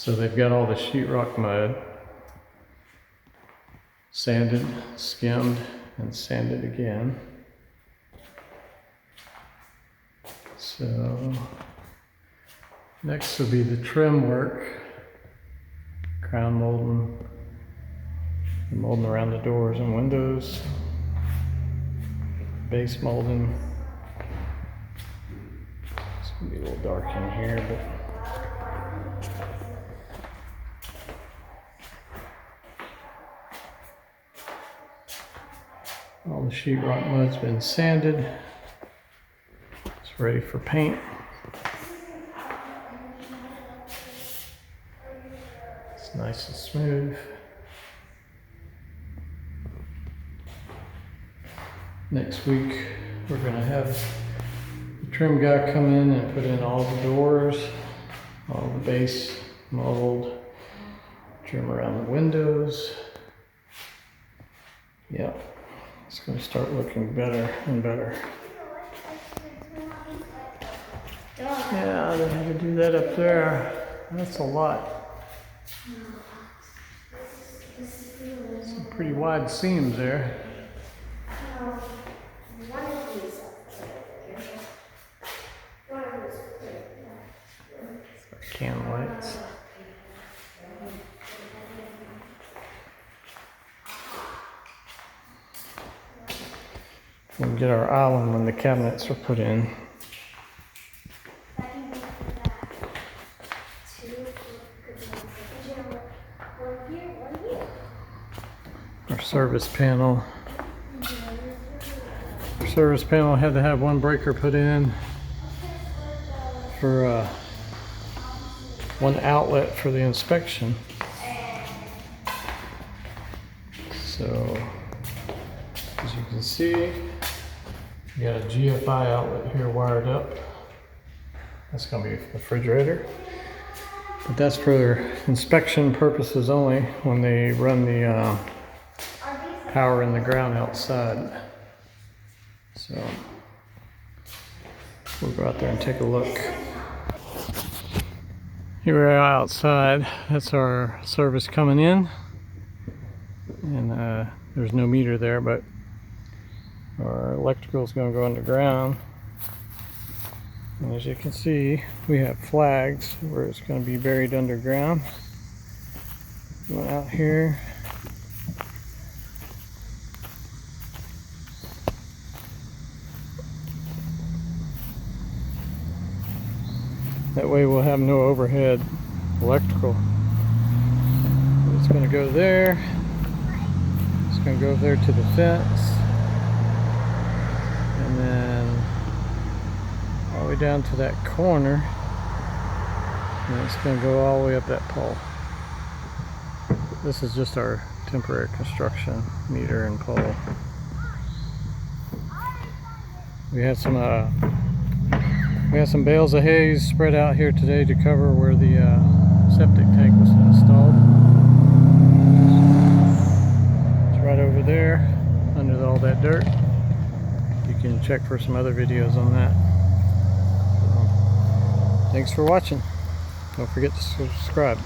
So they've got all the sheetrock mud sanded, skimmed, and sanded again. So next will be the trim work, crown molding, and molding around the doors and windows, base molding. It's gonna be a little dark in here, but all the sheetrock mud's been sanded. It's ready for paint. It's nice and smooth. Next week, we're gonna have the trim guy come in and put in all the doors, all the base mold, trim around the windows. Yep. It's going to start looking better and better. Yeah, they had to do that up there. That's a lot. Some pretty wide seams there. Can lights. We'll get our island when the cabinets are put in. Our service panel. Our service panel had to have one breaker put in for one outlet for the inspection. So, as you can see, we got a GFI outlet here wired up. That's going to be for the refrigerator. But that's for inspection purposes only when they run the power in the ground outside. So, we'll go out there and take a look. Here we are outside. That's our service coming in. And there's no meter there, but our electrical is going to go underground. And as you can see, we have flags where it's going to be buried underground. Going out here. That way we'll have no overhead electrical. It's going to go there. It's going to go there to the fence. And then all the way down to that corner. And it's going to go all the way up that pole. This is just our temporary construction meter and pole. We had some bales of hay spread out here today to cover where the septic tank was installed. It's right over there under all that dirt. You can check for some other videos on that. So, thanks for watching. Don't forget to subscribe.